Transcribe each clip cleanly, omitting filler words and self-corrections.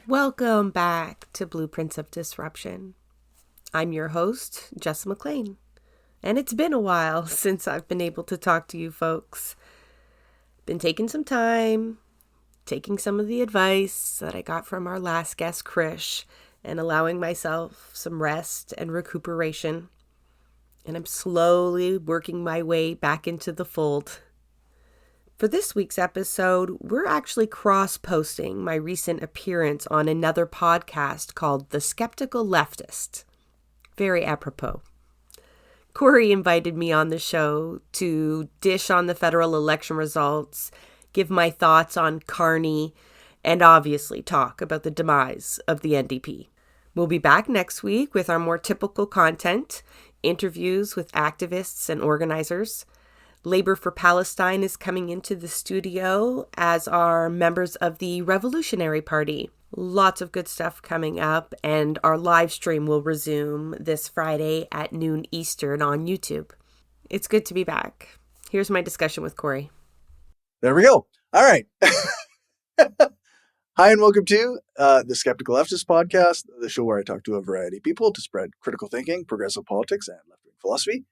Welcome back to Blueprints of Disruption. I'm your host, Jess McLean, and it's been a while since I've been able to talk to you folks. Been taking some time, taking some of the advice that I got from our last guest, Krish, and allowing myself some rest and recuperation. And I'm slowly working my way back into the fold. For this week's episode, we're actually cross-posting my recent appearance on another podcast called The Skeptical Leftist. Very apropos. Cory invited me on the show to dish on the federal election results, give my thoughts on Carney, and obviously talk about the demise of the NDP. We'll be back next week with our more typical content, interviews with activists and organizers. Labor for Palestine is coming into the studio, as are members of the Revolutionary Party. Lots of good stuff coming up, and our live stream will resume this Friday at noon Eastern on YouTube. It's good to be back. Here's my discussion with Cory. There we go. All right. Hi, and welcome to the Skeptical Leftist podcast, the show where I talk to a variety of people to spread critical thinking, progressive politics, and left-wing philosophy.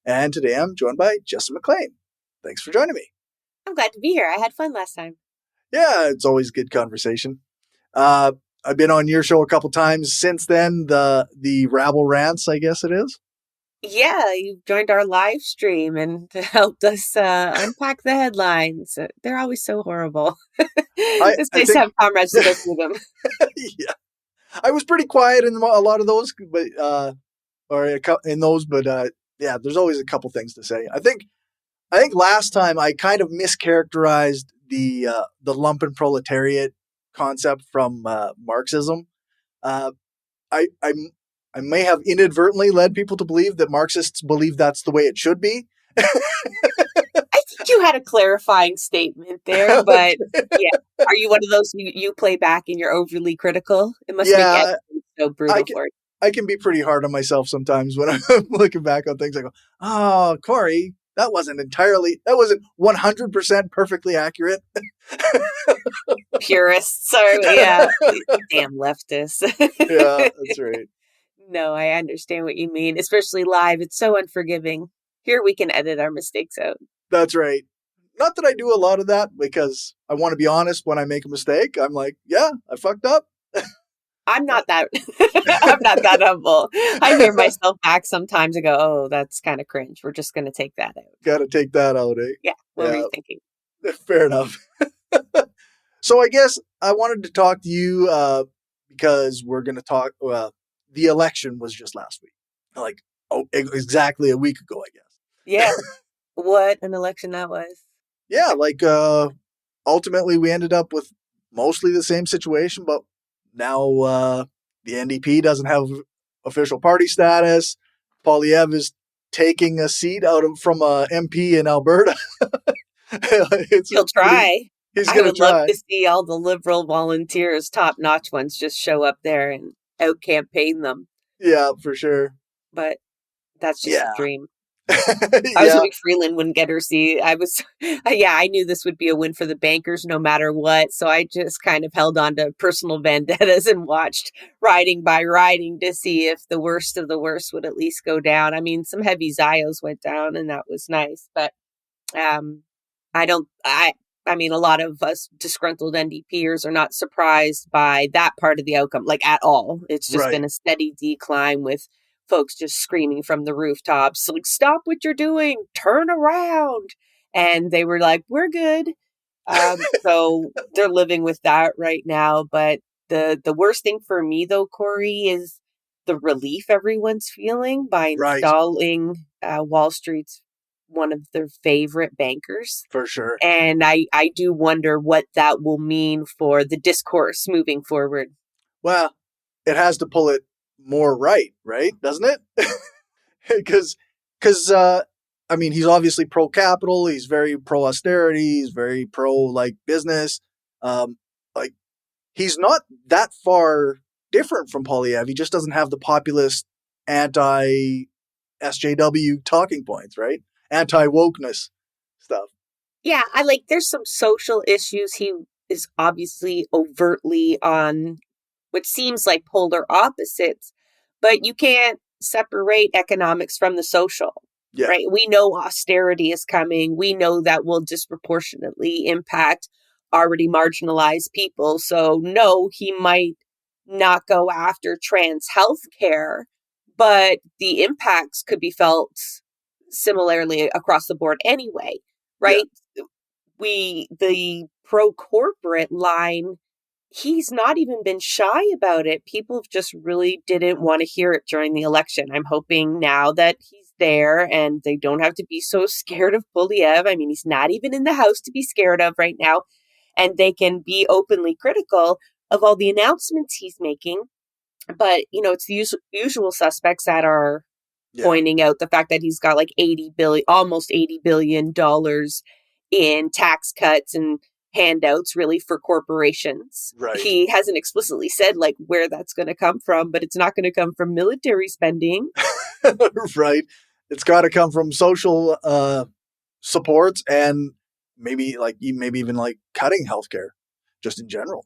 And today I'm joined by Jess McLean. Thanks for joining me. I'm glad to be here. I had fun last time. Yeah, it's always good conversation. I've been on your show a couple times since then, the Rabble Rants, I guess it is. Yeah, you joined our live stream and helped us unpack the headlines. They're always so horrible. It's nice to have comrades to go through them. Yeah. I was pretty quiet in a lot of those, but yeah, there's always a couple things to say. I think last time I kind of mischaracterized the lumpen proletariat concept from Marxism. I may have inadvertently led people to believe that Marxists believe that's the way it should be. I think you had a clarifying statement there, but yeah. Are you one of those you play back and you're overly critical? It must make it so brutal for you. I can be pretty hard on myself sometimes when I'm looking back on things. I go, oh, Cory, that wasn't 100% perfectly accurate. Purists are, yeah. Damn leftists. Yeah, that's right. No, I understand what you mean, especially live. It's so unforgiving. Here we can edit our mistakes out. That's right. Not that I do a lot of that because I want to be honest when I make a mistake. I'm like, yeah, I fucked up. I'm not that humble. I hear myself back sometimes and go, oh, that's kind of cringe. We're just going to take that out. Got to take that out, eh? Yeah. What were you thinking? Fair enough. So I guess I wanted to talk to you because we're going to talk, the election was just last week. Exactly a week ago, I guess. Yeah. What an election that was. Yeah, ultimately we ended up with mostly the same situation, but now the NDP doesn't have official party status. Poilievre is taking a seat from a MP in Alberta. He'll try. He's going to try. I would love to see all the Liberal volunteers, top-notch ones, just show up there and out-campaign them. Yeah, for sure. But that's just a dream. I was hoping Freeland wouldn't get her seat. I knew this would be a win for the bankers no matter what. So I just kind of held on to personal vendettas and watched riding by riding to see if the worst of the worst would at least go down. I mean, some heavy Zios went down and that was nice. But I mean, a lot of us disgruntled NDPers are not surprised by that part of the outcome, at all. It's just been a steady decline with folks just screaming from the rooftops, stop what you're doing, turn around. And they were like, we're good. So they're living with that right now. But the worst thing for me, though, Cory, is the relief everyone's feeling by installing Wall Street's one of their favorite bankers. For sure. And I do wonder what that will mean for the discourse moving forward. Well, it has to pull it more right, doesn't it? Because I mean, he's obviously pro-capital, he's very pro-austerity, he's very pro-business. He's not that far different from Poilievre. He just doesn't have the populist anti-SJW talking points, right? Anti-wokeness stuff. Yeah, there's some social issues he is obviously overtly on which seems like polar opposites, but you can't separate economics from the social, right? We know austerity is coming. We know that will disproportionately impact already marginalized people. So no, he might not go after trans health care, but the impacts could be felt similarly across the board anyway, right? The pro-corporate line, he's not even been shy about it. People just really didn't want to hear it during the election. I'm hoping now that he's there and they don't have to be so scared of Puliev. I mean, he's not even in the House to be scared of right now. And they can be openly critical of all the announcements he's making. But, it's the usual suspects that are pointing out the fact that he's got like almost $80 billion in tax cuts and handouts really for corporations. Right. He hasn't explicitly said like where that's going to come from, but it's not going to come from military spending. Right. It's got to come from social supports and maybe even cutting healthcare just in general.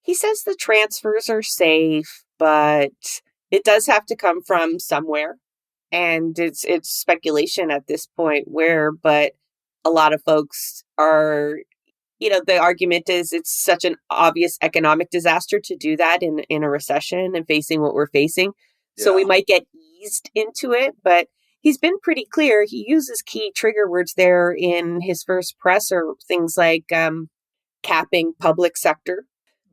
He says the transfers are safe, but it does have to come from somewhere. And it's speculation at this point where, but a lot of folks are, the argument is it's such an obvious economic disaster to do that in a recession and facing what we're facing. Yeah. So we might get eased into it, but he's been pretty clear. He uses key trigger words there in his first presser, things like capping public sector.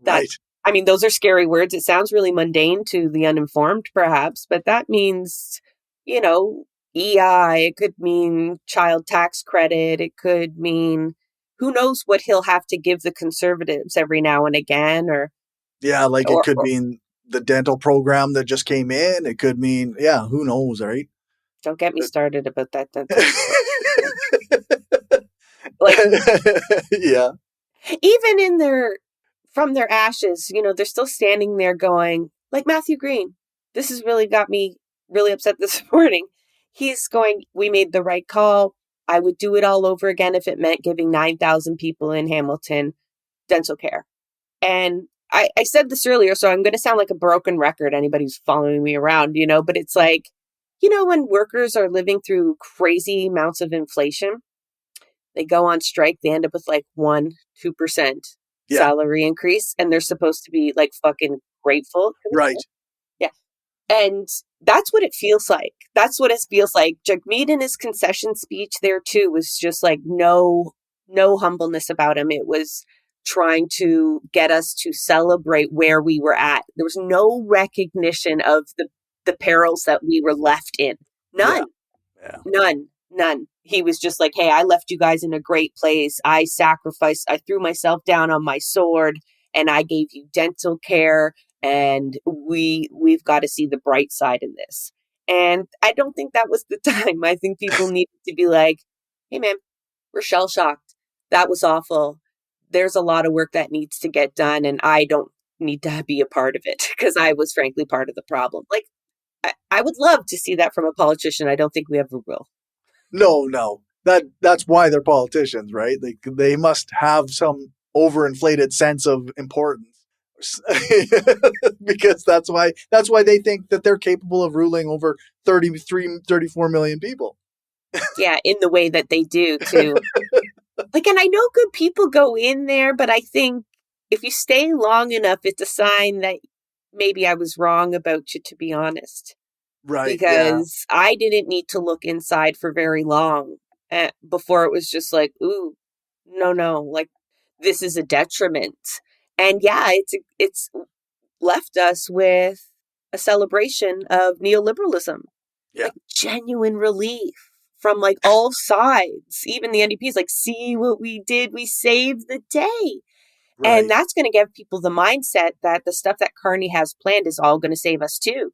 Right. I mean, those are scary words. It sounds really mundane to the uninformed, perhaps, but that means, EI, it could mean child tax credit. It could mean who knows what he'll have to give the conservatives every now and again. It could mean the dental program that just came in. It could mean, who knows, right? Don't get me started about that dental. Even from their ashes, they're still standing there going, like Matthew Green. This has really got me really upset this morning. He's going, we made the right call. I would do it all over again if it meant giving 9,000 people in Hamilton dental care. And I said this earlier, so I'm going to sound like a broken record, anybody who's following me around, but it's like, when workers are living through crazy amounts of inflation, they go on strike, they end up with like 1-2% salary increase, and they're supposed to be like fucking grateful. Right. Yeah. And that's what it feels like. That's what it feels like. Jagmeet in his concession speech there too was just like no humbleness about him. It was trying to get us to celebrate where we were at. There was no recognition of the perils that we were left in. None. Yeah. None. He was just like, hey, I left you guys in a great place. I sacrificed. I threw myself down on my sword and I gave you dental care. And we've got to see the bright side in this. And I don't think that was the time. I think people needed to be like, hey, man, we're shell shocked. That was awful. There's a lot of work that needs to get done. And I don't need to be a part of it because I was frankly part of the problem. Like, I would love to see that from a politician. I don't think we ever will. No. That's why they're politicians, right? They must have some overinflated sense of importance. Because that's why they think that they're capable of ruling over 34 million people. Yeah, in the way that they do too. And I know good people go in there, but I think if you stay long enough, it's a sign that maybe I was wrong about you, to be honest. Right. Because I didn't need to look inside for very long before it was just like, ooh, no, like this is a detriment. And it's left us with a celebration of neoliberalism, like genuine relief from like all sides. Even the NDP is like, see what we did, we saved the day. Right. And that's going to give people the mindset that the stuff that Carney has planned is all going to save us too,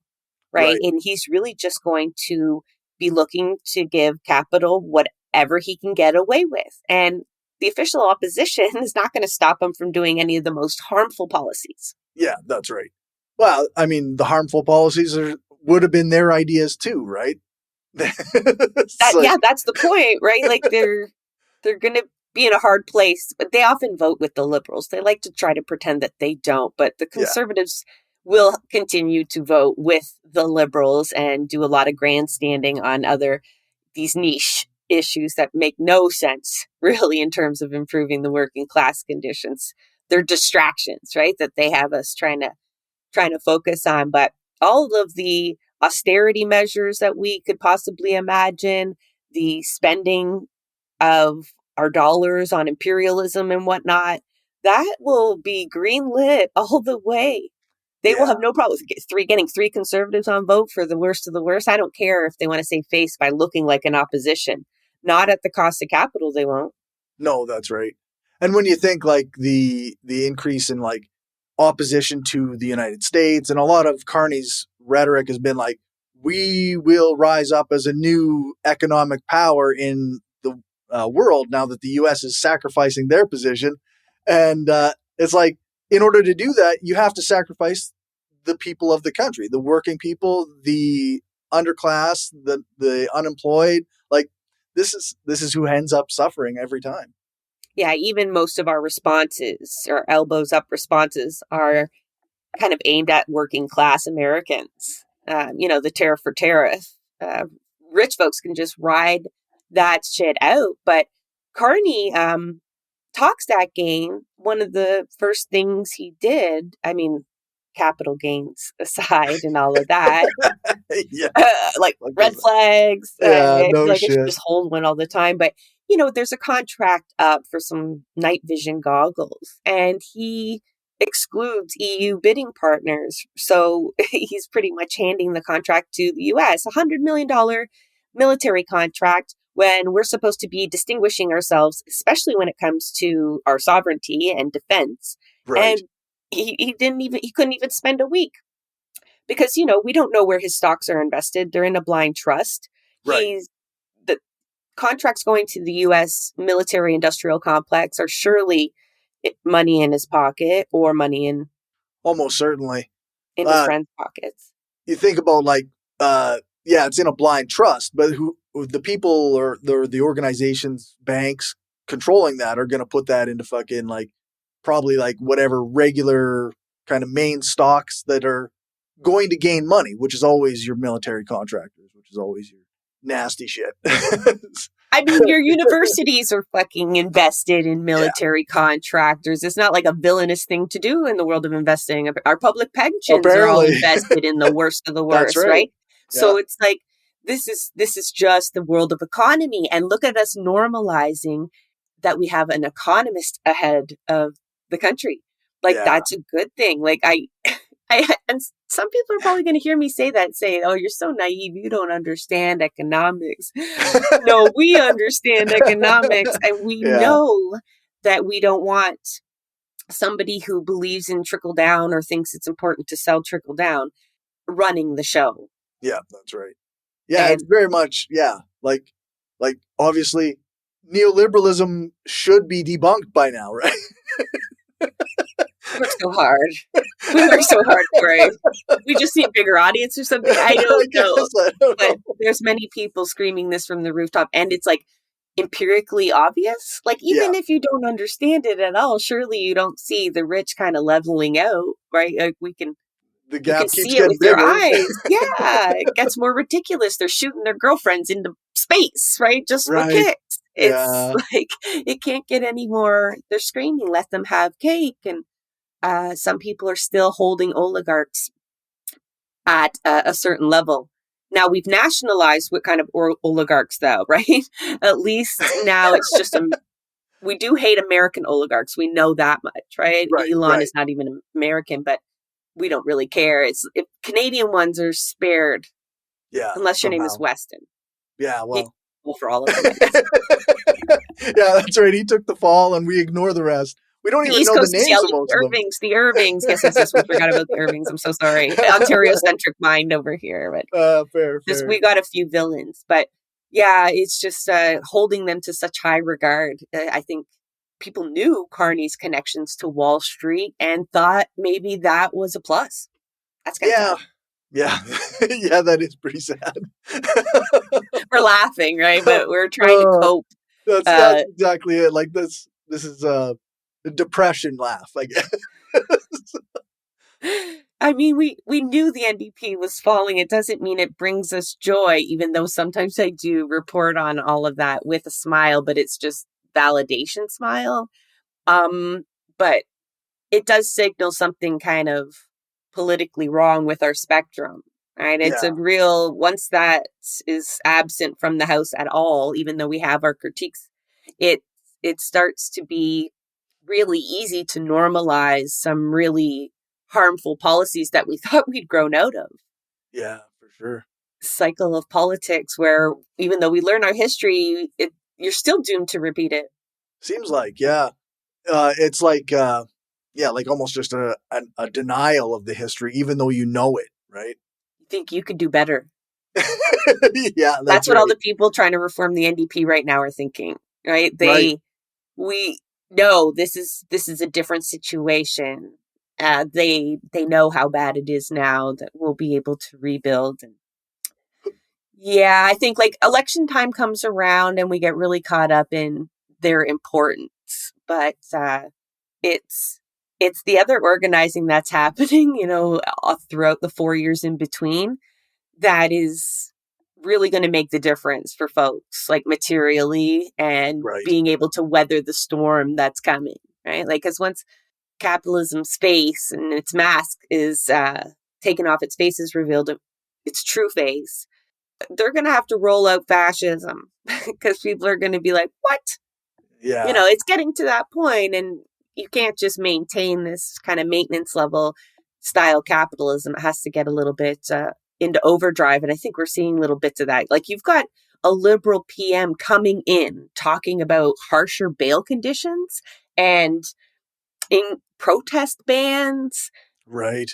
right? And he's really just going to be looking to give capital whatever he can get away with. And the official opposition is not going to stop him from doing any of the most harmful policies. Yeah, that's right. Well, I mean, the harmful policies would have been their ideas too, right? That's the point, right? Like they're going to be in a hard place, but they often vote with the liberals. They like to try to pretend that they don't, but the conservatives will continue to vote with the liberals and do a lot of grandstanding on these niche issues that make no sense really in terms of improving the working class conditions. They're distractions, right? That they have us trying to focus on. But all of the austerity measures that we could possibly imagine, the spending of our dollars on imperialism and whatnot, that will be greenlit all the way. They will Yeah. have no problem with getting three conservatives on vote for the worst of the worst. I don't care if they want to save face by looking like an opposition. Not at the cost of capital, they won't. No, that's right. And when you think like the increase in like opposition to the United States, and a lot of Carney's rhetoric has been like, we will rise up as a new economic power in the world now that the U.S. is sacrificing their position. And it's like, in order to do that, you have to sacrifice the people of the country, the working people, the underclass, the unemployed. Like this is who ends up suffering every time. Yeah, even most of our responses, our elbows up responses, are kind of aimed at working class Americans. The tariff for tariff. Rich folks can just ride that shit out. But Carney talks that game. One of the first things he did, I mean, capital gains aside and all of that, Yeah. like red flags. Yeah, no I shit. should just hold one all the time. But, there's a contract up for some night vision goggles, and he excludes EU bidding partners. So he's pretty much handing the contract to the US, $100 million military contract, when we're supposed to be distinguishing ourselves, especially when it comes to our sovereignty and defense. Right. And he couldn't even spend a week because, we don't know where his stocks are invested. They're in a blind trust. Right. The contracts going to the US military industrial complex are surely money in his pocket or money in Almost certainly. his friends' pockets. You think about like, it's in a blind trust, but who the people or the organizations, banks controlling that are going to put that into fucking like probably like whatever regular kind of main stocks that are going to gain money, which is always your military contractors, which is always your nasty shit. I mean, your universities are fucking invested in military contractors. It's not like a villainous thing to do in the world of investing. Our public pensions are all invested in the worst of the worst, right? Yeah. So it's like, this is just the world of economy. And look at us normalizing that we have an economist ahead of the country. Like, that's a good thing. Like, and some people are probably going to hear me say that, saying, oh, you're so naive. You don't understand economics. No, we understand economics. And we know that we don't want somebody who believes in trickle down or thinks it's important to sell trickle down running the show. Yeah, that's right. Yeah, and it's very much, like obviously neoliberalism should be debunked by now, right? We work so hard. We work so hard for it. We just need a bigger audience or something. I don't know. But there's many people screaming this from the rooftop, and it's like empirically obvious. Like, even if you don't understand it at all, surely you don't see the rich kind of leveling out, right? Like, the gap keeps see getting it with bigger. Your eyes. Yeah, it gets more ridiculous. They're shooting their girlfriends into space, right? Just for kicks. It's like, it can't get any more. They're screaming, let them have cake. And some people are still holding oligarchs at a certain level. Now, we've nationalized what kind of oligarchs, though, right? At least now it's just we do hate American oligarchs. We know that much, right? Elon is not even American, but we don't really care. If Canadian ones are spared, unless your name is Weston. Yeah, well, for all of them. Yeah, that's right. He took the fall, and we ignore the rest. We don't even know the names of most of them. The Irvings. Yes, we forgot about the Irvings. I'm so sorry. Ontario-centric mind over here. But fair. We got a few villains. But yeah, it's just holding them to such high regard. I think people knew Carney's connections to Wall Street and thought maybe that was a plus. That's kind of sad. Yeah. Yeah, that is pretty sad. We're laughing, right? But we're trying to cope. That's exactly it. Like this is a depression laugh, I guess. I mean, we knew the NDP was falling. It doesn't mean it brings us joy, even though sometimes I do report on all of that with a smile, but it's just validation smile. Um, but it does signal something kind of politically wrong with our spectrum, right? It's Yeah, a real, once that is absent from the House at all, even though we have our critiques, it it starts to be really easy to normalize some really harmful policies that we thought we'd grown out of. yeah, for sure. Cycle of politics where even though we learn our history, you're still doomed to repeat it. Seems like, yeah. It's like, yeah, like almost just a denial of the history, even though you know it, right? You think you could do better. Yeah, That's that's what all right. the people trying to reform the NDP right now are thinking, right? Right. We know this is a different situation. They know how bad it is now that we'll be able to rebuild. And yeah, I think like election time comes around and we get really caught up in their importance, but it's it's the other organizing that's happening, throughout the 4 years in between that is really going to make the difference for folks, like materially and Right. being able to weather the storm that's coming, right? Like, because once capitalism's face and its mask is taken off, its face is revealed, its true face, they're going to have to roll out fascism because people are going to be like, what? Yeah. It's getting to that point, and you can't just maintain this kind of maintenance level style capitalism. It has to get a little bit into overdrive, and I think we're seeing little bits of that. Like you've got a liberal PM coming in talking about harsher bail conditions and in protest bans Right.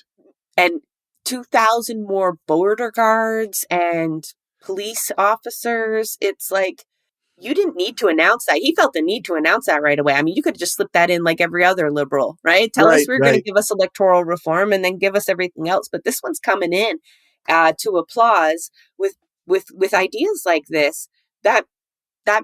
and 2,000 more border guards and police officers. It's like, you didn't need to announce that. He felt the need to announce that right away. I mean, you could have just slipped that in like every other liberal, right? Tell us Right. we're going to Right. give us electoral reform and then give us everything else. But this one's coming in to applause with ideas like this. That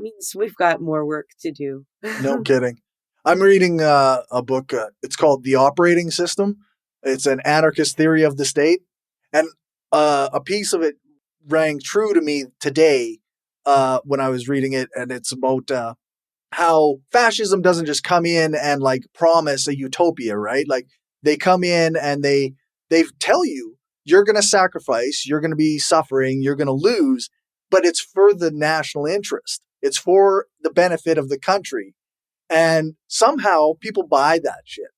means we've got more work to do. No kidding. I'm reading a book. It's called The Operating System. It's an anarchist theory of the state. And a piece of it rang true to me today when I was reading it. And it's about how fascism doesn't just come in and like promise a utopia, right? Like they come in and they tell you you're going to sacrifice, you're going to be suffering, you're going to lose, but it's for the national interest. It's for the benefit of the country. And somehow people buy that shit.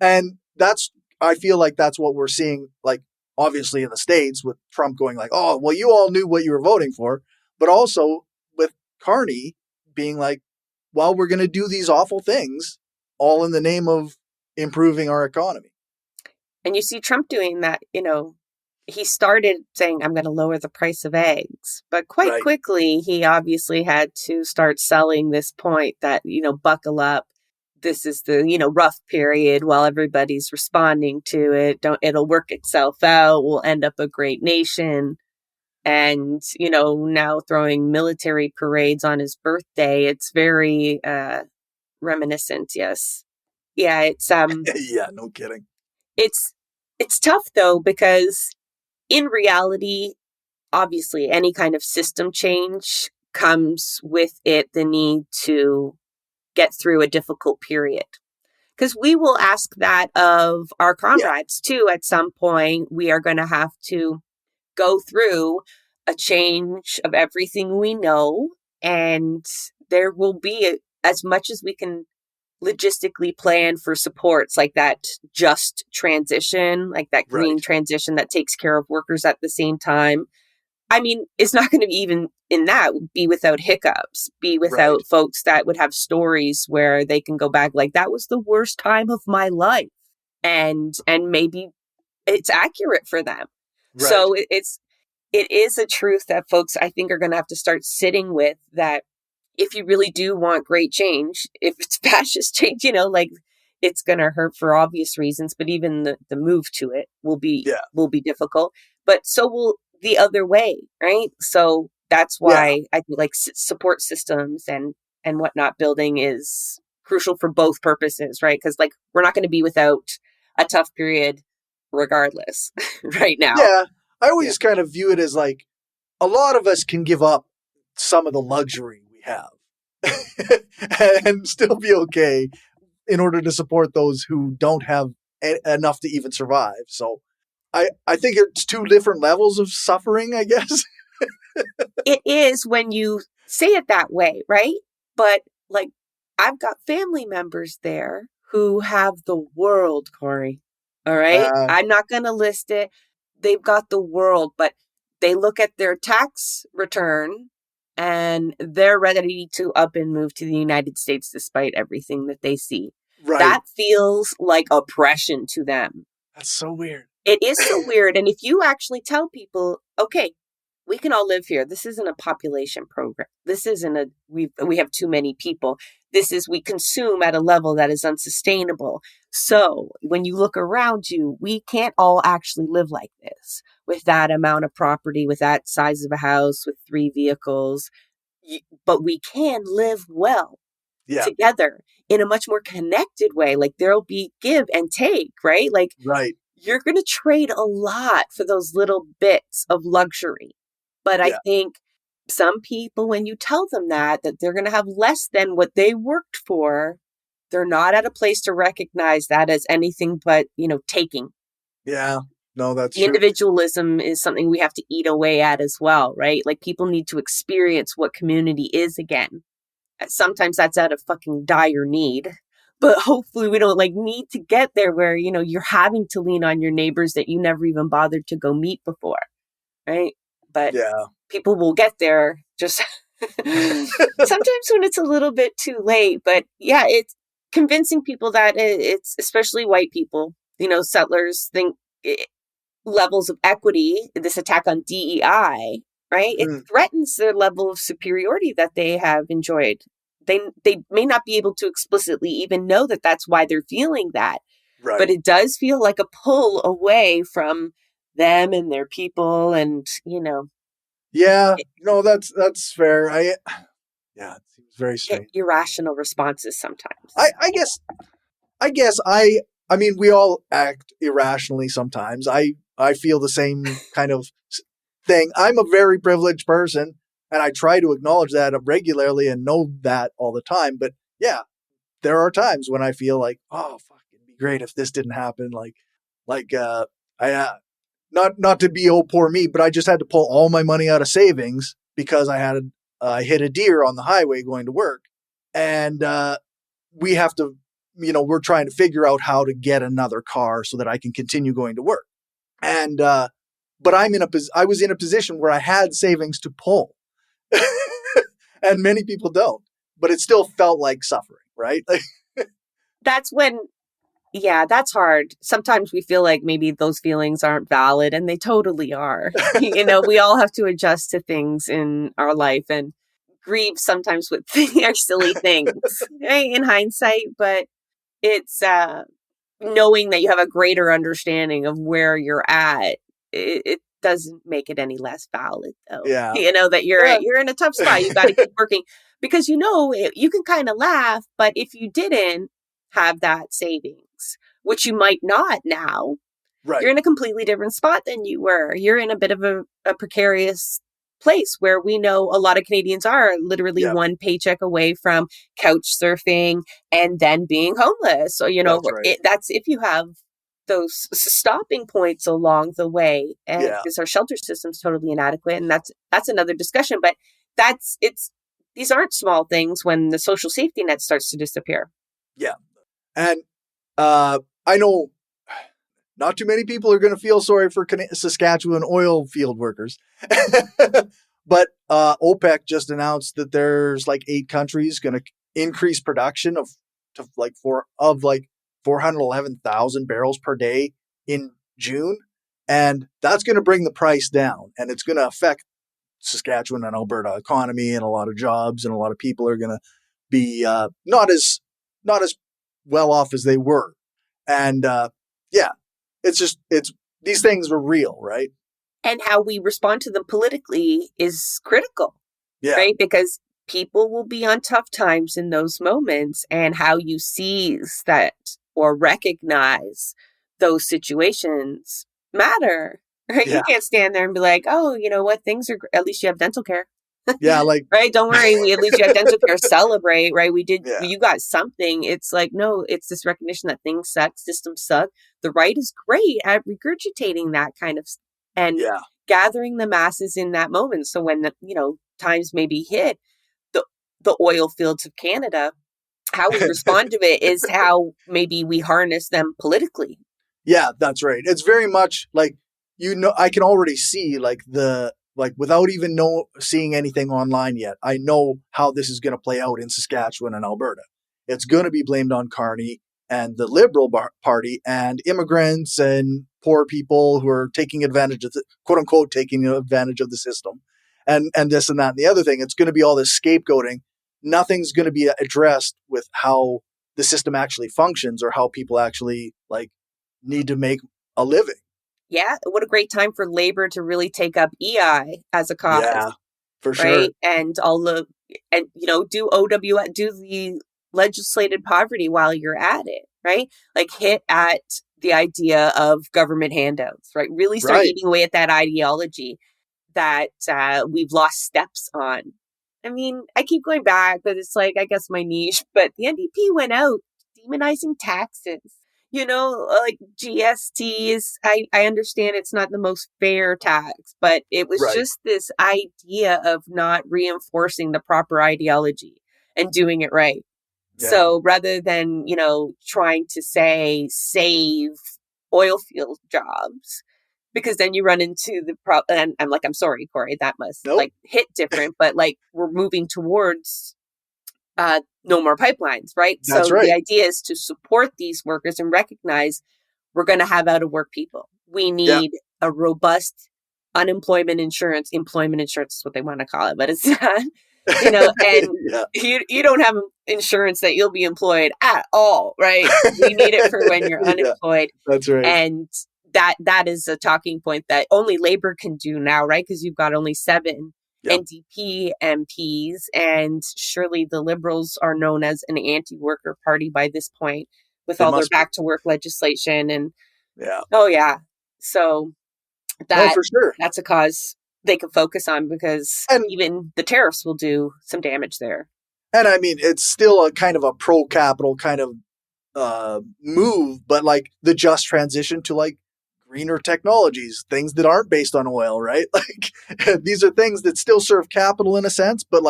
And that's, I feel like that's what we're seeing, like obviously in the States with Trump going like, oh, well, you all knew what you were voting for, but also with Carney being like, well, we're going to do these awful things all in the name of improving our economy. And you see Trump doing that, he started saying, I'm going to lower the price of eggs. But quite Right. quickly, he obviously had to start selling this point that, buckle up. This is the, rough period while everybody's responding to it. It'll work itself out. We'll end up a great nation. And, now throwing military parades on his birthday. It's very reminiscent. Yes. Yeah. Yeah, no kidding. It's tough though, because in reality, obviously, any kind of system change comes with it the need to get through a difficult period. Because we will ask that of our Yeah. comrades too. At some point, we are going to have to go through a change of everything we know. And there will be, as much as we can logistically plan for supports like that just transition, like that Right. green transition that takes care of workers at the same time. I mean, it's not going to be even in that be without hiccups, be Right. without folks that would have stories where they can go back like that was the worst time of my life. And maybe it's accurate for them. Right. So it is a truth that folks I think are going to have to start sitting with, that if you really do want great change, if it's fascist change, like it's going to hurt for obvious reasons, but even the move to it Yeah. will be difficult, but so will the other way. Right. So that's Yeah. why I think like support systems and whatnot building is crucial for both purposes. Right. Cause like we're not going to be without a tough period regardless right now. Yeah. I always kind of view it as like a lot of us can give up some of the luxury we have and still be okay in order to support those who don't have enough to even survive. So I think it's two different levels of suffering, I guess. It is when you say it that way, right? But like, I've got family members there who have the world, Cory. All right. Uh, I'm not going to list it. They've got the world, but they look at their tax return and they're ready to up and move to the United States despite everything that they see. right. That feels like oppression to them. That's so weird. It is so weird. And if you actually tell people, okay, we can all live here. This isn't a population program. This isn't we have too many people. This is, we consume at a level that is unsustainable. So when you look around you, we can't all actually live like this with that amount of property, with that size of a house, with 3 vehicles. But we can live well together in a much more connected way. Like there'll be give and take, right? Like you're going to trade a lot for those little bits of luxury. But I think some people, when you tell them that they're going to have less than what they worked for, they're not at a place to recognize that as anything but, taking. Yeah. No, that's true. Individualism is something we have to eat away at as well, right? Like people need to experience what community is again. Sometimes that's out of fucking dire need. But hopefully we don't need to get there where, you're having to lean on your neighbors that you never even bothered to go meet before. Right. But people will get there just sometimes when it's a little bit too late. But yeah, it's convincing people that it's, especially white people, settlers think levels of equity, this attack on DEI, right? It threatens their level of superiority that they have enjoyed. They may not be able to explicitly even know that that's why they're feeling that. Right. But it does feel like a pull away from them and their people, and Yeah, no, that's fair. It seems very strange. Irrational responses sometimes. I guess I mean, we all act irrationally sometimes. I feel the same kind of thing. I'm a very privileged person, and I try to acknowledge that regularly and know that all the time. But yeah, there are times when I feel like, oh, fuck, it'd be great if this didn't happen. Not to be oh poor me, but I just had to pull all my money out of savings because I hit a deer on the highway going to work, and we have to, we're trying to figure out how to get another car so that I can continue going to work. And but I was in a position where I had savings to pull, and many people don't. But it still felt like suffering, right? That's when. Yeah, that's hard. Sometimes we feel like maybe those feelings aren't valid, and they totally are. We all have to adjust to things in our life and grieve sometimes with our silly things, right, in hindsight. But it's knowing that you have a greater understanding of where you're at. It doesn't make it any less valid, though. Yeah. That you're in a tough spot. You got to keep working because you can kind of laugh, but if you didn't have that savings, which you might not now, right, you're in a completely different spot than you were. You're in a bit of a precarious place where we know a lot of Canadians are literally one paycheck away from couch surfing and then being homeless. So, that's if you have those stopping points along the way, and because our shelter system's totally inadequate, and that's another discussion. But these aren't small things when the social safety net starts to disappear. Yeah. And I know not too many people are going to feel sorry for Saskatchewan oil field workers. But OPEC just announced that there's 8 countries going to increase production of 411,000 barrels per day in June. And that's going to bring the price down, and it's going to affect Saskatchewan and Alberta economy and a lot of jobs, and a lot of people are going to be not as well off as they were. And it's these things are real, right? And how we respond to them politically is critical, right? Because people will be on tough times in those moments, and how you seize that or recognize those situations matter, right? Yeah. You can't stand there and be like, oh, you know what? Things are, at least you have dental care. Yeah. Like, right? Don't worry. At least you have dental care. Celebrate, right? yeah. You got something. It's like, no, it's this recognition that things suck, systems suck. The right is great at regurgitating that kind of, and Yeah. gathering the masses in that moment. So when, times maybe hit the oil fields of Canada, how we respond to it is how maybe we harness them politically. Yeah, that's right. It's very much like, I can already see without even seeing anything online yet, I know how this is going to play out in Saskatchewan and Alberta. It's going to be blamed on Carney and the Liberal Party and immigrants and poor people who are taking advantage of quote unquote, taking advantage of the system and this and that and the other thing. It's going to be all this scapegoating. Nothing's going to be addressed with how the system actually functions or how people actually need to make a living. Yeah, what a great time for labor to really take up EI as a cause. Yeah, for sure. Right, and do the legislated poverty while you're at it. Right, like hit at the idea of government handouts. Right, really start eating away at that ideology that we've lost steps on. I mean, I keep going back, but it's like, I guess my niche. But the NDP went out demonizing taxes. Like GST is, I understand it's not the most fair tax, but it was just this idea of not reinforcing the proper ideology and doing it right. Yeah. So rather than, trying to say save oil field jobs, because then you run into the problem. And I'm like, I'm sorry, Cory, that must hit different, but we're moving towards no more pipelines, right? That's right. The idea is to support these workers and recognize we're going to have out of work people. We need a robust employment insurance is what they want to call it, but it's not, and you don't have insurance that you'll be employed at all, right? We need it for when you're unemployed. That's right. And that is a talking point that only Labor can do now, right? Because you've got only 7 NDP MPs, and surely the Liberals are known as an anti-worker party by this point with all their back-to-work legislation. And so for sure. That's a cause they can focus on, because even the tariffs will do some damage there. And I mean, it's still a kind of a pro-capital kind of move, but the just transition to greener technologies, things that aren't based on oil, right? These are things that still serve capital in a sense, but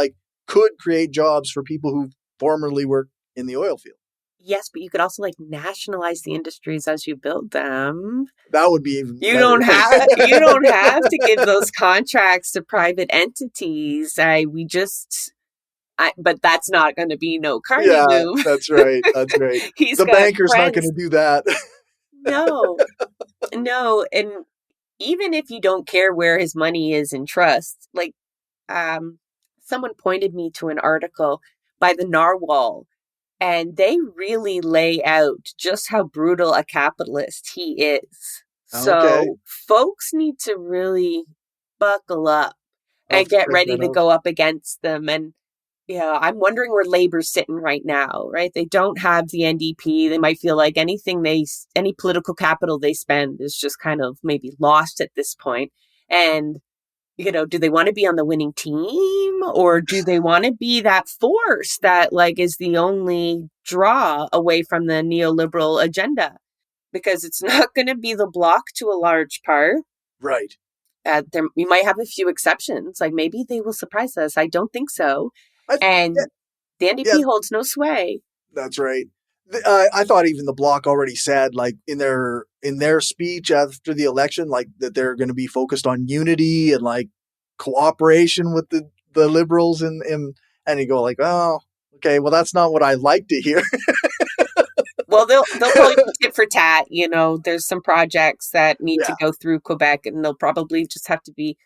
could create jobs for people who formerly worked in the oil field. Yes, but you could also nationalize the industries as you build them. That would be even better. You don't have to give those contracts to private entities. But that's not going to be no Carney move. That's right. That's right. The banker's not going to do that. No. And even if you don't care where his money is in trust, someone pointed me to an article by the Narwhal, and they really lay out just how brutal a capitalist he is. Okay. So folks need to really buckle up and get ready to go up against them. And I'm wondering where Labor's sitting right now, right? They don't have the NDP. They might feel like any political capital they spend is just kind of maybe lost at this point. And, do they want to be on the winning team, or do they want to be that force that is the only draw away from the neoliberal agenda? Because it's not going to be the bloc to a large part. Right. We might have a few exceptions. Maybe they will surprise us. I don't think so. The NDP holds no sway. That's right. I thought even the Bloc already said, in their speech after the election, that they're going to be focused on unity and cooperation with the Liberals, and you go oh, okay, well that's not what I like to hear. Well, they'll probably tit for tat. There's some projects that need to go through Quebec, and they'll probably just have to be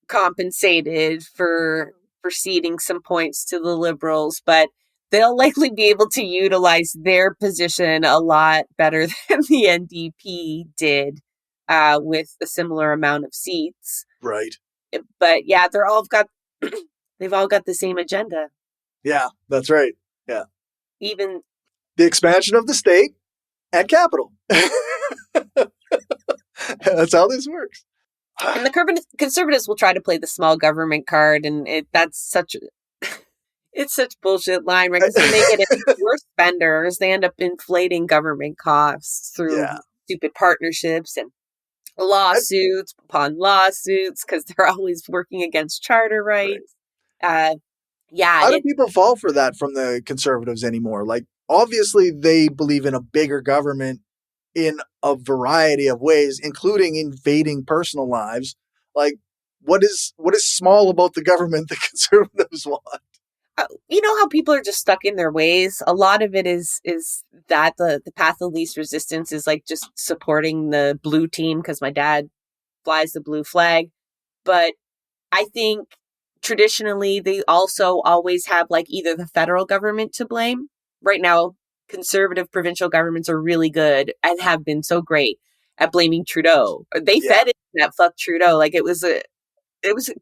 compensated for ceding some points to the Liberals, but they'll likely be able to utilize their position a lot better than the NDP did with a similar amount of seats. Right. But they've all got the same agenda. Yeah, that's right. Yeah. Even the expansion of the state and capital. That's how this works. And the conservatives will try to play the small government card, and that's such it's such bullshit line, right? Because then they get it. We're spenders. They end up inflating government costs through Yeah. stupid partnerships and lawsuits upon lawsuits because they're always working against charter rights. Right. How do people fall for that from the conservatives anymore? Like, obviously, they believe in a bigger government in a variety of ways, including invading personal lives. Like, what is small about the government the conservatives want? You know how people are just stuck in their ways? A lot of it is that the path of least resistance is like just supporting the blue team because my dad flies the blue flag. But I think traditionally they also always have like either the federal government to blame. Right now, conservative provincial governments are really good and have been so great at blaming Trudeau. They fed it that fuck Trudeau. Like it was a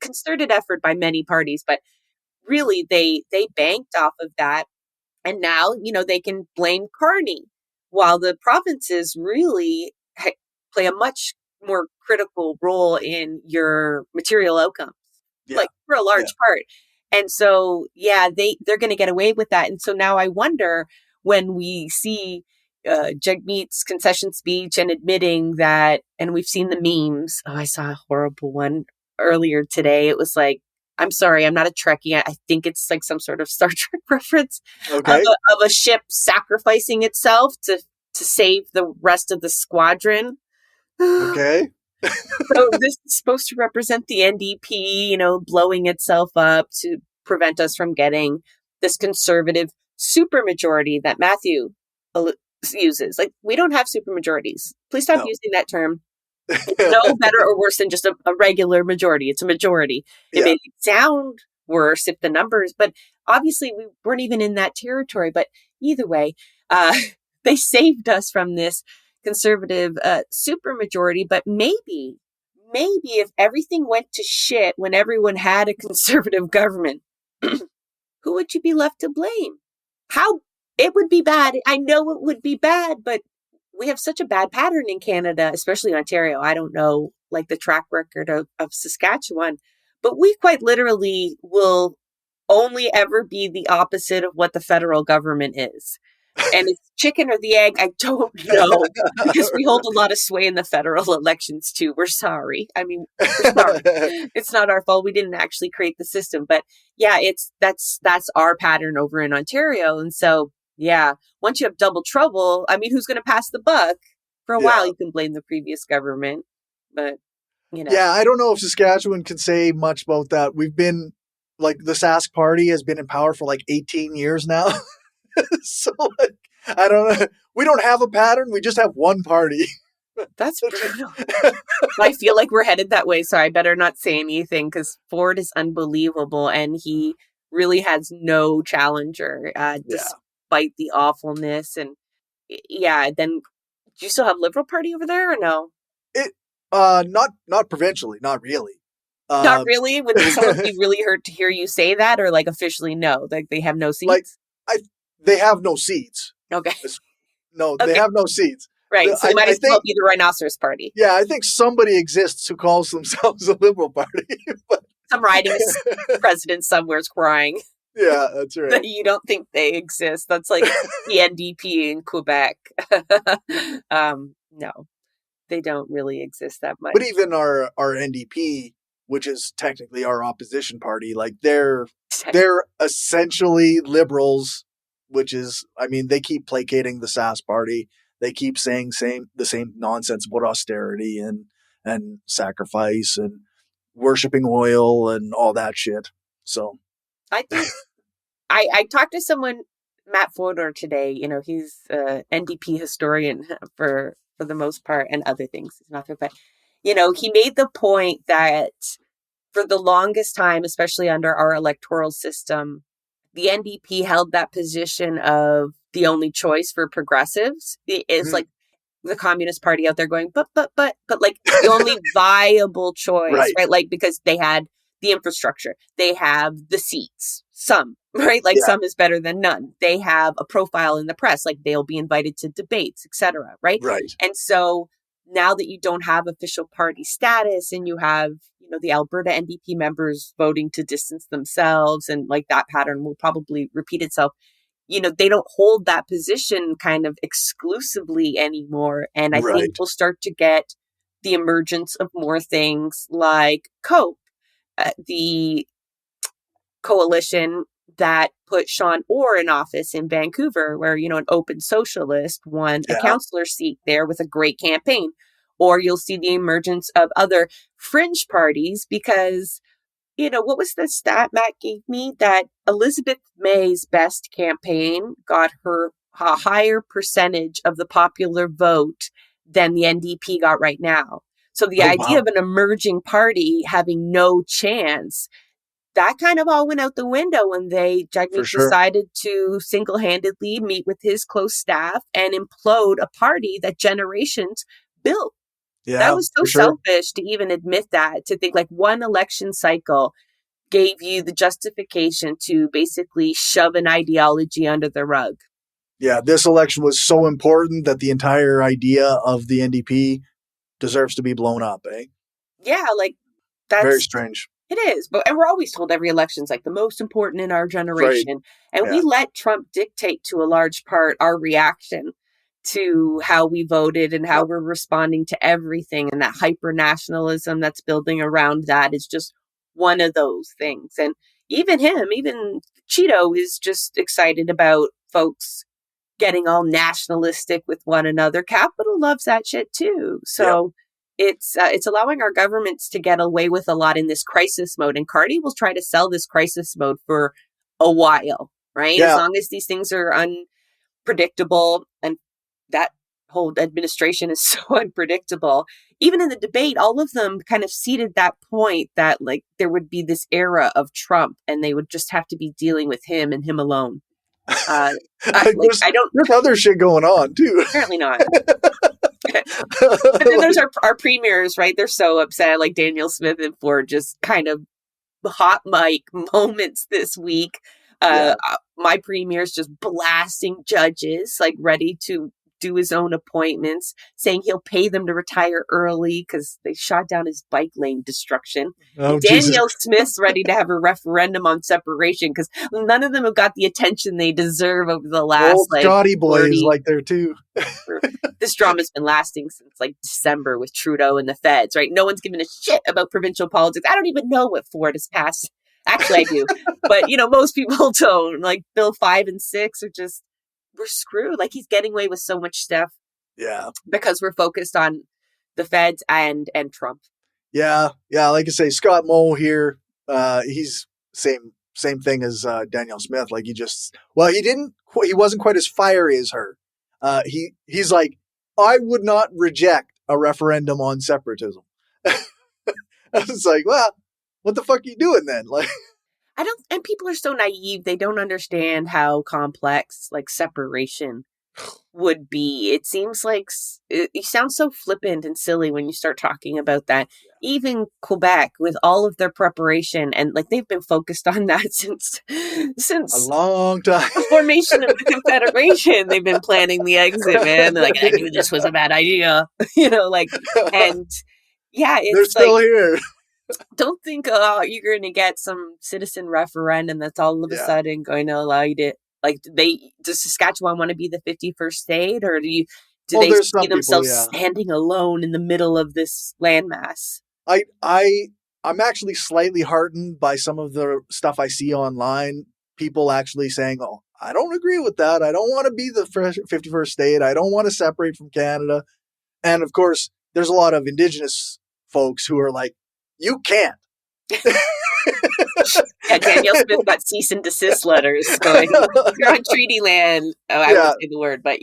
concerted effort by many parties, but really they banked off of that. And now, they can blame Carney while the provinces really play a much more critical role in your material outcomes, like for a large part. And so, they're going to get away with that. And so now I wonder when we see Jagmeet's concession speech and admitting that, and we've seen the memes. Oh, I saw a horrible one earlier today. It was like, I'm sorry, I'm not a Trekkie. I think it's like some sort of Star Trek reference of a ship sacrificing itself to save the rest of the squadron. Okay. So this is supposed to represent the NDP, blowing itself up to prevent us from getting this conservative supermajority that Matthew uses. Like, we don't have supermajorities. Please stop using that term. It's no better or worse than just a regular majority. It's a majority. It may sound worse if the numbers, but obviously we weren't even in that territory. But either way, they saved us from this conservative supermajority. But maybe if everything went to shit when everyone had a conservative government, who would you be left to blame? How it would be bad. I know it would be bad, but we have such a bad pattern in Canada, especially Ontario. I don't know, like the track record of Saskatchewan, but we quite literally will only ever be the opposite of what the federal government is. And it's chicken or the egg, I don't know, because we hold a lot of sway in the federal elections too. We're sorry. I mean, we're sorry. It's not our fault. We didn't actually create the system, but that's our pattern over in Ontario. And so, once you have double trouble, I mean, who's going to pass the buck? For a while, you can blame the previous government, but, Yeah, I don't know if Saskatchewan can say much about that. We've been, like, the Sask Party has been in power for, 18 years now. So, I don't know. We don't have a pattern. We just have one party. That's brutal. I feel like we're headed that way, so I better not say anything because Ford is unbelievable, and he really has no challenger. Despite the awfulness, and then do you still have Liberal Party over there or no? It not provincially, not really. Not really? Would someone be really hurt to hear you say that, or like officially no? Like they have no seats? They have no seats. Okay. They have no seats. Right. So they might as well be the Rhinoceros Party. Yeah, I think somebody exists who calls themselves a Liberal Party. Some riding president somewhere's crying. Yeah, that's right. You don't think they exist. That's like the NDP in Quebec. No, they don't really exist that much. But even our NDP, which is technically our opposition party, like they're essentially liberals, which is, I mean, they keep placating the Sask Party. They keep saying the same nonsense about austerity and sacrifice and worshiping oil and all that shit. So I think I talked to someone, Matt Fodor, today. He's an NDP historian for the most part, and other things. He's not there, but he made the point that for the longest time, especially under our electoral system, the NDP held that position of the only choice for progressives. It's like the Communist Party out there going, but like the only viable choice, right? Like, because they had the infrastructure, they have the seats, some, right? Like some is better than none. They have a profile in the press, like they'll be invited to debates, etc. Right? Right. And so now that you don't have official party status and you have, the Alberta NDP members voting to distance themselves, and like that pattern will probably repeat itself, they don't hold that position kind of exclusively anymore. And I think Right. we'll start to get the emergence of more things like COPE, the coalition that put Sean Orr in office in Vancouver, where, an open socialist won a Yeah. councillor seat there with a great campaign. Or you'll see the emergence of other fringe parties because, what was the stat Matt gave me? That Elizabeth May's best campaign got her a higher percentage of the popular vote than the NDP got right now. So the idea of an emerging party having no chance, that kind of all went out the window when Jagmeet decided to single-handedly meet with his close staff and implode a party that generations built. Yeah, that was so selfish to even admit that, to think like one election cycle gave you the justification to basically shove an ideology under the rug. Yeah, this election was so important that the entire idea of the NDP deserves to be blown up, eh? Yeah, like that's very strange. It is, and we're always told every election's like the most important in our generation. Right. And we let Trump dictate to a large part our reaction to how we voted and how we're responding to everything. And that hyper nationalism that's building around that is just one of those things. And even Cheeto is just excited about folks getting all nationalistic with one another. Capital loves that shit too. So it's allowing our governments to get away with a lot in this crisis mode. And Cardi will try to sell this crisis mode for a while, right? As long as these things are unpredictable, and that whole administration is so unpredictable. Even in the debate, all of them kind of ceded that point that like there would be this era of Trump and they would just have to be dealing with him and him alone. There's other shit going on too. Apparently not. But then there's our premiers, right? They're so upset, like Daniel Smith and Ford, just kind of hot mic moments this week. My premier's just blasting judges, like ready to do his own appointments, saying he'll pay them to retire early because they shot down his bike lane destruction. Daniel Smith's ready to have a referendum on separation because none of them have got the attention they deserve over the last old Scotty boy is like there too. This drama's been lasting since like December with Trudeau and the feds, right? No one's given a shit about provincial politics. I don't even know what Ford has passed. Actually, I do. But, most people don't. Like Bill 5 and 6 are just, we're screwed. Like he's getting away with so much stuff. Yeah. Because we're focused on the feds and Trump. Yeah. Yeah. Like I say, Scott Moe here, he's same thing as Daniel Smith. Like he wasn't quite as fiery as her. He's like, I would not reject a referendum on separatism. I was like, well, what the fuck are you doing then? Like, and people are so naive. They don't understand how complex like separation would be. It seems like you sound so flippant and silly when you start talking about that. Yeah. Even Quebec, with all of their preparation, and like they've been focused on that since a long time. The formation of the Confederation. They've been planning the exit, man. They're like, I knew this was a bad idea, and yeah, it's they're still here. Don't think you're going to get some citizen referendum that's all of a sudden going to allow you to, like, does Saskatchewan want to be the 51st state, or do they see themselves standing alone in the middle of this landmass? I'm actually slightly heartened by some of the stuff I see online. People actually saying, oh, I don't agree with that. I don't want to be the 51st state. I don't want to separate from Canada. And of course, there's a lot of Indigenous folks who are like, you can't. Yeah, Daniel Smith got cease and desist letters going, you're on treaty land. Oh, I won't say the word, but,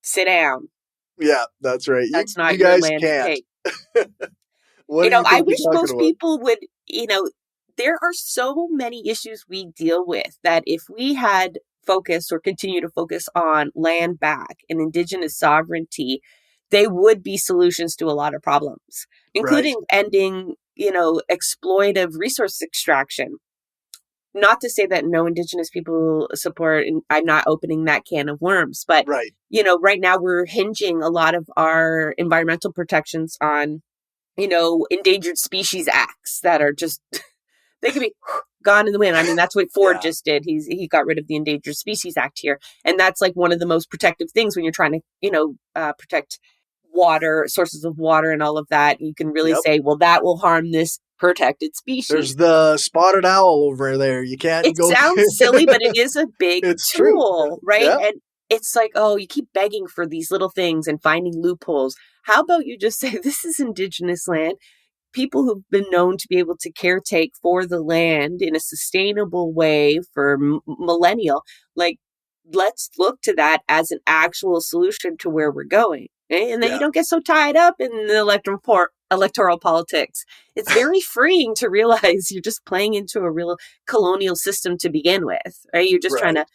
sit down. Yeah, that's right. That's not your land to take. I wish most people would, there are so many issues we deal with that if we had focused or continue to focus on land back and Indigenous sovereignty, they would be solutions to a lot of problems, including ending, exploitive resource extraction. not to say that no Indigenous people support, and I'm not opening that can of worms, but, Right. right now we're hinging a lot of our environmental protections on, endangered species acts that are just, they could be gone in the wind. I mean, that's what Ford just did. He got rid of the Endangered Species Act here. And that's like one of the most protective things when you're trying to, protect water, sources of water and all of that. You can really say, well, that will harm this protected species. There's the spotted owl over there. You can't It go. sounds silly, but it is a big tool, right? Yeah. And it's like, oh, you keep begging for these little things and finding loopholes. How about you just say, this is Indigenous land? People who've been known to be able to caretake for the land in a sustainable way for millennial, like, let's look to that as an actual solution to where we're going. Okay? And then you don't get so tied up in the electoral politics. It's very freeing to realize you're just playing into a real colonial system to begin with, right? You're just trying to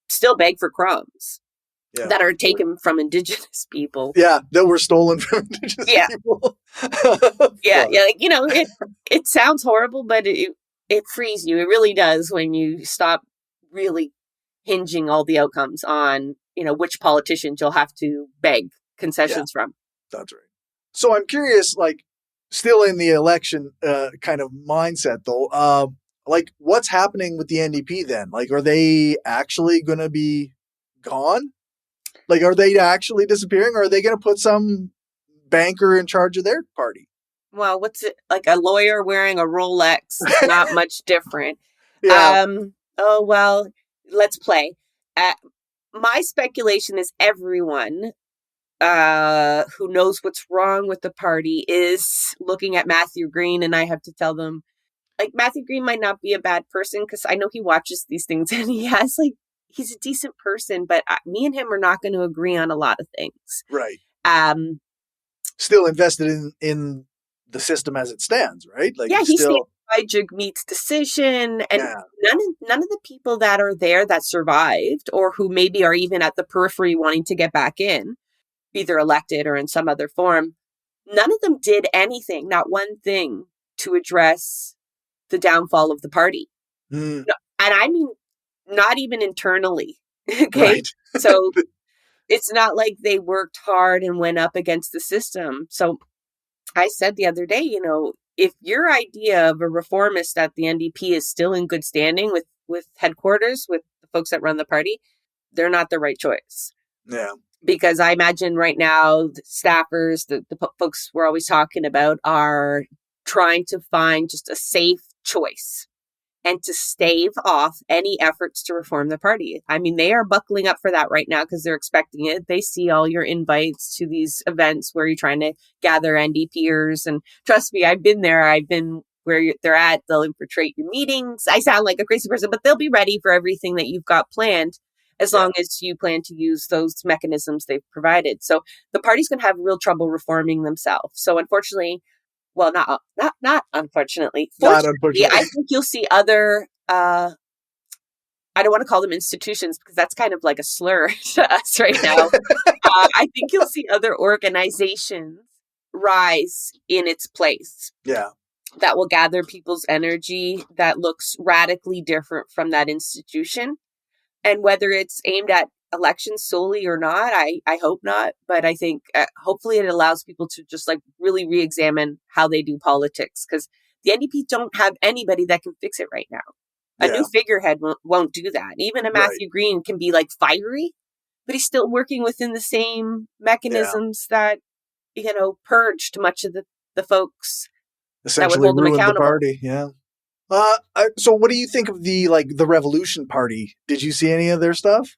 still beg for crumbs that are taken from Indigenous people. Yeah, that were stolen from Indigenous people. It sounds horrible, but it frees you. It really does when you stop really hinging all the outcomes on, which politicians you'll have to beg concessions from. That's right. So I'm curious, like, still in the election kind of mindset, though, like, what's happening with the NDP then? Like, are they actually going to be gone? Like, are they actually disappearing, or are they going to put some banker in charge of their party? Well, what's it, like a lawyer wearing a Rolex? Not much different. Oh, well, let's play. My speculation is everyone who knows what's wrong with the party is looking at Matthew Green, and I have to tell them, like, Matthew Green might not be a bad person, because I know he watches these things and he's a decent person, but me and him are not going to agree on a lot of things. Right. Still invested in the system as it stands, right? Like, he's still by Jagmeet's decision, and none of the people that are there that survived, or who maybe are even at the periphery wanting to get back in, either elected or in some other form, none of them did anything, not one thing, to address the downfall of the party. No, and I mean, not even internally. Okay. Right. So it's not like they worked hard and went up against the system. So I said the other day, if your idea of a reformist at the NDP is still in good standing with headquarters, with the folks that run the party, they're not the right choice. Yeah. Because I imagine right now, the staffers, the folks we're always talking about, are trying to find just a safe choice and to stave off any efforts to reform the party. I mean, they are buckling up for that right now because they're expecting it. They see all your invites to these events where you're trying to gather NDPers. And trust me, I've been there. I've been where they're at. They'll infiltrate your meetings. I sound like a crazy person, but they'll be ready for everything that you've got planned, as long as you plan to use those mechanisms they've provided. So the party's going to have real trouble reforming themselves. So unfortunately, well, not unfortunately. Fortunately, I think you'll see other, I don't want to call them institutions, because that's kind of like a slur to us right now. I think you'll see other organizations rise in its place. Yeah. That will gather people's energy that looks radically different from that institution. And whether it's aimed at elections solely or not, I hope not. But I think hopefully it allows people to just like really re-examine how they do politics, because the NDP don't have anybody that can fix it right now. A new figurehead won't do that. Even a Matthew Green can be like fiery, but he's still working within the same mechanisms that, purged much of the folks essentially that would hold them ruined accountable. The party. Yeah. So what do you think of the Revolution Party? Did you see any of their stuff?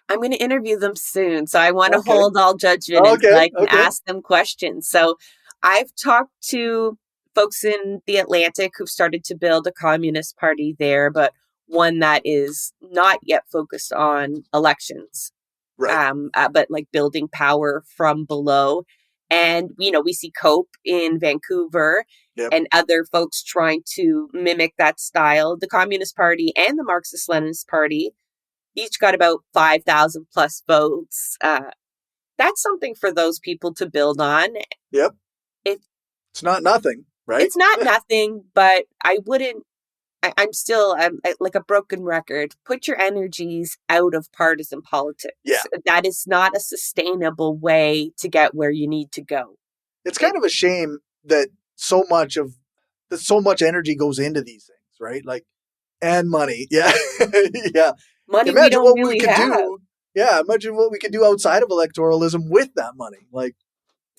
I'm going to interview them soon, so I want to hold all judgment until I can ask them questions. So I've talked to folks in the Atlantic who've started to build a communist party there, but one that is not yet focused on elections, but like building power from below. And, we see COPE in Vancouver and other folks trying to mimic that style. The Communist Party and the Marxist-Leninist Party each got about 5,000 plus votes. That's something for those people to build on. Yep. It's not nothing, right? It's not nothing, but I wouldn't I'm like a broken record. Put your energies out of partisan politics. Yeah. That is not a sustainable way to get where you need to go. It's kind of a shame that so much energy goes into these things, right? Like, and money. Yeah. Yeah. Money we Imagine don't what we really could have. do. Yeah. Imagine what we could do outside of electoralism with that money. Like,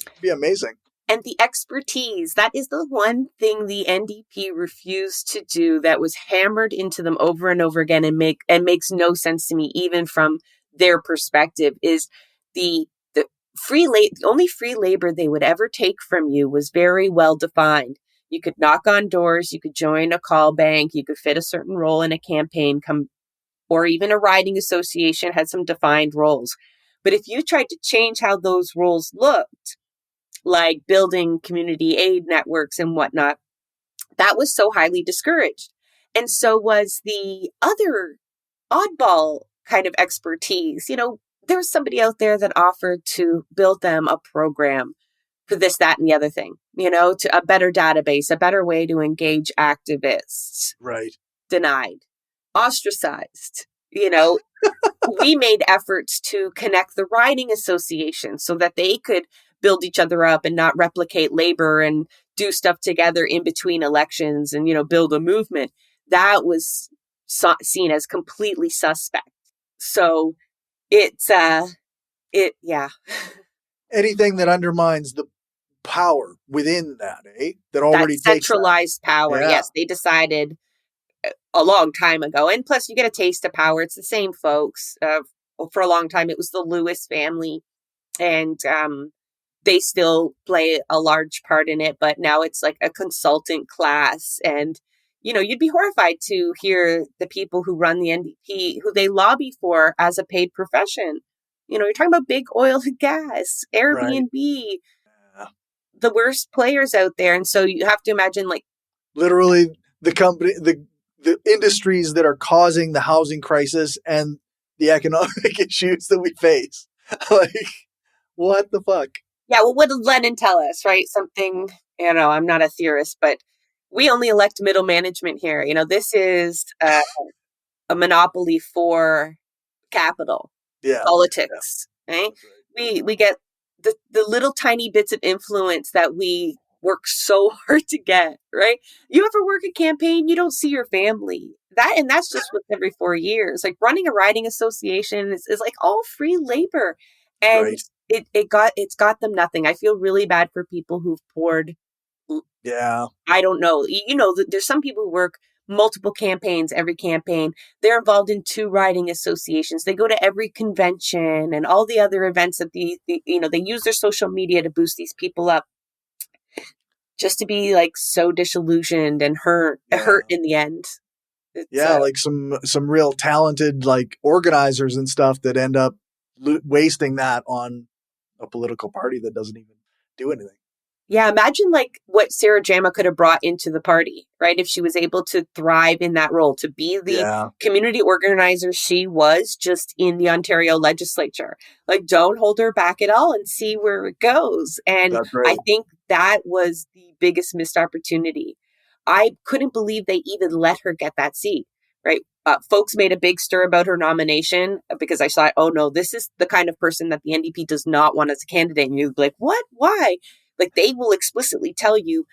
it'd be amazing. And the expertise, that is the one thing the NDP refused to do that was hammered into them over and over again and makes no sense to me, even from their perspective, is the the only free labor they would ever take from you was very well defined. You could knock on doors, you could join a call bank, you could fit a certain role in a campaign, or even a riding association had some defined roles. But if you tried to change how those roles looked, like building community aid networks and whatnot, that was so highly discouraged. And so was the other oddball kind of expertise. There was somebody out there that offered to build them a program for this, that, and the other thing, to a better database, a better way to engage activists. Right. Denied, ostracized, we made efforts to connect the riding associations so that they could build each other up and not replicate labor and do stuff together in between elections and, build a movement. That was seen as completely suspect. So yeah. Anything that undermines the power within that, that already that centralized power. Yeah. Yes, they decided a long time ago. And plus, you get a taste of power. It's the same folks. For a long time, it was the Lewis family. And they still play a large part in it. But now it's like a consultant class. And, you'd be horrified to hear the people who run the NDP, who they lobby for as a paid profession. You're talking about big oil and gas, Airbnb, right. The worst players out there. And so you have to imagine, like, literally the company, the industries that are causing the housing crisis and the economic issues that we face. Like, what the fuck? Yeah, well, what did Lenin tell us, right? Something, I'm not a theorist, but we only elect middle management here. This is a monopoly for capital, politics, right? We get the little tiny bits of influence that we work so hard to get, right? You ever work a campaign, you don't see your family. That's just with every 4 years. Like running a riding association is like all free labor. And it's got them nothing. I feel really bad for people who've poured. Yeah. I don't know. There's some people who work multiple campaigns, every campaign. They're involved in 2 riding associations. They go to every convention and all the other events that they use their social media to boost these people up, just to be like so disillusioned and hurt in the end. Like some real talented like organizers and stuff that end up wasting that on a political party that doesn't even do anything. Yeah, imagine like what Sarah Jama could have brought into the party, right? If she was able to thrive in that role, to be the community organizer she was just in the Ontario legislature. Like, don't hold her back at all and see where it goes. And right. I think that was the biggest missed opportunity. I couldn't believe they even let her get that seat, right? Folks made a big stir about her nomination because I thought, oh no, this is the kind of person that the NDP does not want as a candidate. And you'd be like, what? Why? Like, they will explicitly tell you,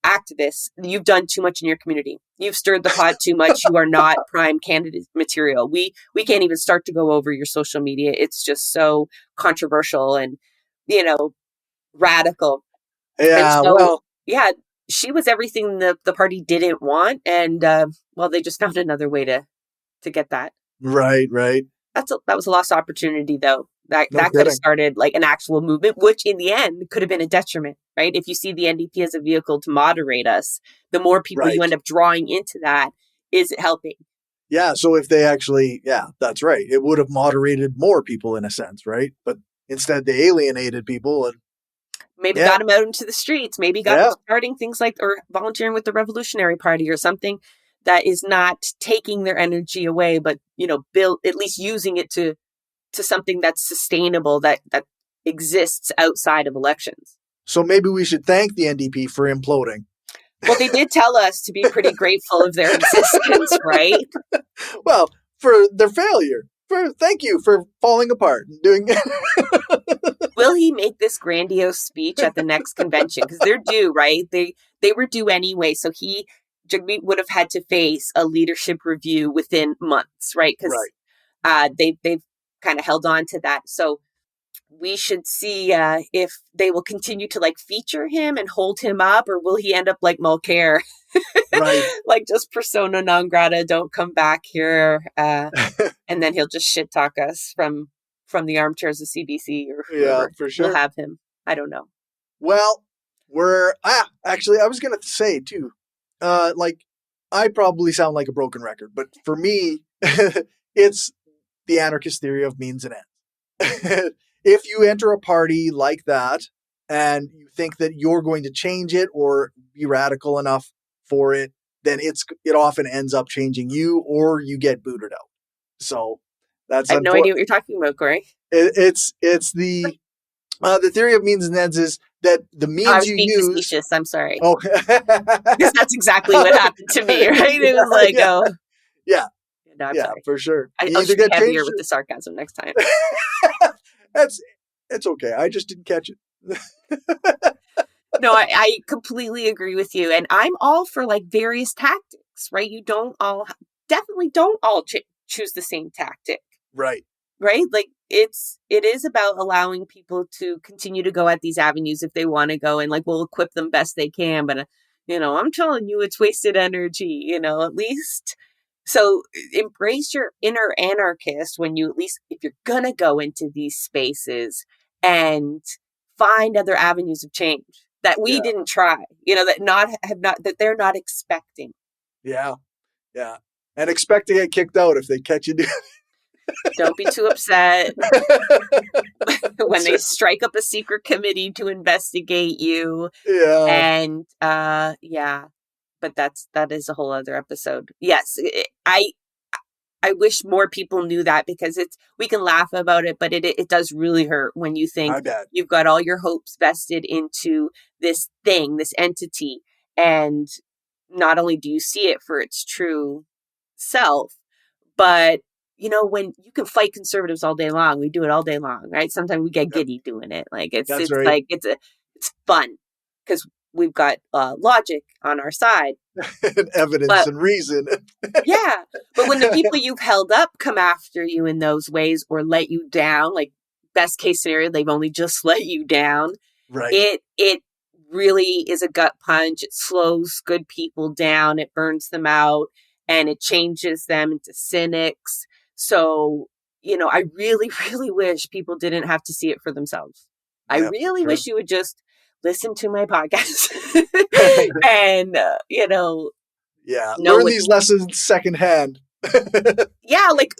activists, you've done too much in your community. You've stirred the pot too much. You are not prime candidate material. We can't even start to go over your social media. It's just so controversial and, radical. Yeah, and so, she was everything the party didn't want. And, they just found another way to get that. Right. That was a lost opportunity, though. That could have started like an actual movement, which in the end could have been a detriment, right? If you see the NDP as a vehicle to moderate us, the more people you end up drawing into that, is it helping? Yeah. So if they actually, that's right. It would have moderated more people in a sense, right? But instead they alienated people and maybe got them out into the streets, maybe got them starting things like, or volunteering with the Revolutionary Party or something that is not taking their energy away, but, build, at least using it to something that's sustainable, that exists outside of elections. So maybe we should thank the NDP for imploding. Well, they did tell us to be pretty grateful of their existence, right? Well, for their failure. Thank you for falling apart and doing Will he make this grandiose speech at the next convention? Because they're due, right? They were due anyway. So Jagmeet would have had to face a leadership review within months, right? Because they've kind of held on to that. So we should see if they will continue to like feature him and hold him up, or will he end up like Mulcair? Right. Like just persona non grata, don't come back here. And then he'll just shit talk us from the armchairs of CBC or whoever. Yeah, for sure. We'll have him. I don't know. Well, actually, I was going to say too, like, I probably sound like a broken record, but for me, it's the anarchist theory of means and ends. If you enter a party like that and you think that you're going to change it or be radical enough for it, then it often ends up changing you, or you get booted out. So that's I have no idea what you're talking about, Cory. It's the theory of means and ends is that the means I was you being use. facetious. I'm sorry. Oh, because that's exactly what happened to me, right? It was like, yeah, no, I'm sorry. for sure. I'll be heavier with the sarcasm next time. It's okay. I just didn't catch it. No, I completely agree with you, and I'm all for like various tactics, right? You definitely don't all choose the same tactic, right? Like it is about allowing people to continue to go at these avenues if they want to go, and like we'll equip them best they can. But I'm telling you, it's wasted energy. At least. So embrace your inner anarchist when you, at least if you're gonna go into these spaces, and find other avenues of change that we didn't try, that they're not expecting. Yeah. And expect to get kicked out if they catch you doing. Don't be too upset when they strike up a secret committee to investigate you. Yeah. And but that is a whole other episode. Yes, I wish more people knew that, because we can laugh about it, but it does really hurt when you think you've got all your hopes vested into this thing, this entity, and not only do you see it for its true self, but when you can fight conservatives all day long, we do it all day long, right? Sometimes we get giddy doing it. Like it's right. Like it's fun because we've got logic on our side. And evidence and reason. Yeah. But when the people you've held up come after you in those ways or let you down, like best case scenario, they've only just let you down. Right. It really is a gut punch. It slows good people down. It burns them out, and it changes them into cynics. So, I really, really wish people didn't have to see it for themselves. I really wish you would just listen to my podcast and, learn these lessons secondhand. Yeah, like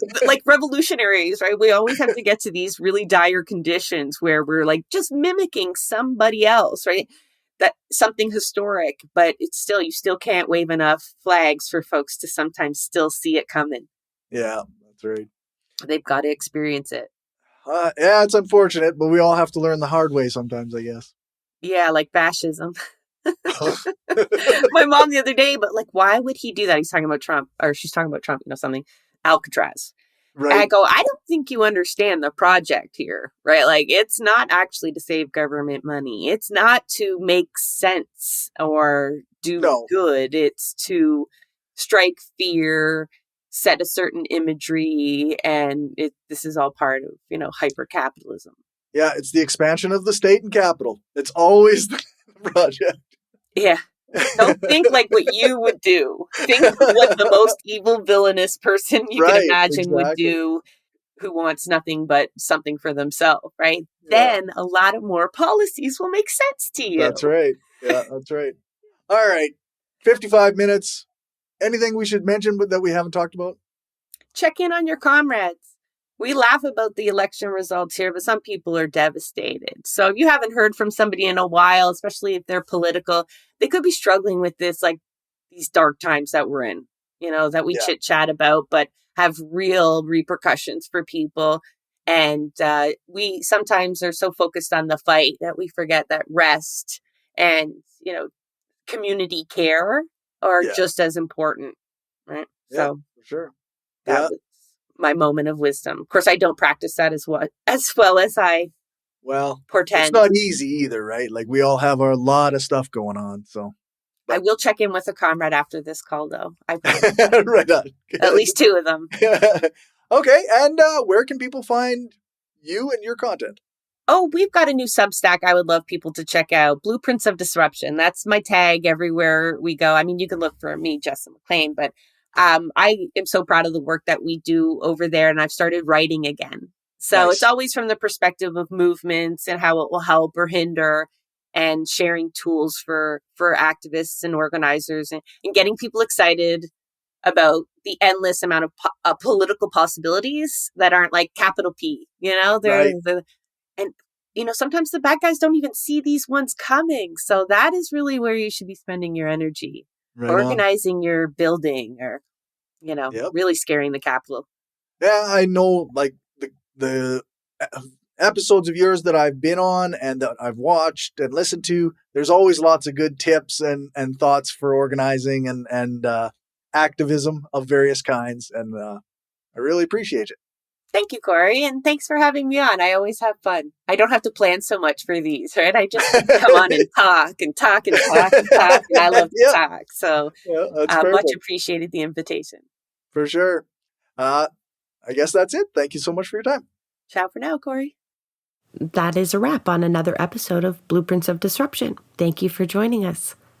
revolutionaries, right? We always have to get to these really dire conditions where we're like just mimicking somebody else, right? That something historic, but you still can't wave enough flags for folks to sometimes still see it coming. Yeah, that's right. They've got to experience it. Yeah, it's unfortunate, but we all have to learn the hard way sometimes, I guess. Yeah, like fascism. My mom the other day, but like, why would he do that? He's talking about Trump, or she's talking about Trump, something, Alcatraz. Right. And I go, I don't think you understand the project here, right? Like, it's not actually to save government money. It's not to make sense or do good. It's to strike fear, set a certain imagery, and this is all part of, hyper-capitalism. Yeah, it's the expansion of the state and capital. It's always the project. Yeah. Don't think like what you would do. Think what the most evil, villainous person you can imagine would do, who wants nothing but something for themselves, right? Yeah. Then a lot of more policies will make sense to you. That's right. Yeah, that's right. All right. 55 minutes. Anything we should mention that we haven't talked about? Check in on your comrades. We laugh about the election results here, but some people are devastated. So if you haven't heard from somebody in a while, especially if they're political, they could be struggling with this, like these dark times that we're in, that we chit chat about, but have real repercussions for people. And we sometimes are so focused on the fight that we forget that rest and, community care are Yeah. just as important, right? Yeah, So for sure. that Yeah. was my moment of wisdom. Of course, I don't practice that as well as I Well, it's portend. not easy either, right? Like we all have a lot of stuff going on. So, I but will check in with a comrade after this call, though. I promise. right on. At least 2 of them. Okay. And where can people find you and your content? Oh, we've got a new Substack I would love people to check out. Blueprints of Disruption. That's my tag everywhere we go. I mean, you can look for me, Jessa McLean, but I am so proud of the work that we do over there, and I've started writing again. So it's Nice. always from the perspective of movements and how it will help or hinder, and sharing tools for activists and organizers, and getting people excited about the endless amount of political possibilities that aren't like capital P. They're Right. and, sometimes the bad guys don't even see these ones coming. So that is really where you should be spending your energy, Right on. organizing your building, or, Yep. really scaring the capital. Yeah, I know like the episodes of yours that I've been on and that I've watched and listened to, there's always lots of good tips and thoughts for organizing and activism of various kinds. And I really appreciate it. Thank you, Cory. And thanks for having me on. I always have fun. I don't have to plan so much for these, right? I just come on and talk and talk and talk and talk. And I love to Yeah. talk. So Yeah, that's much perfect. appreciated the invitation. For sure. I guess that's it. Thank you so much for your time. Ciao for now, Cory. That is a wrap on another episode of Blueprints of Disruption. Thank you for joining us.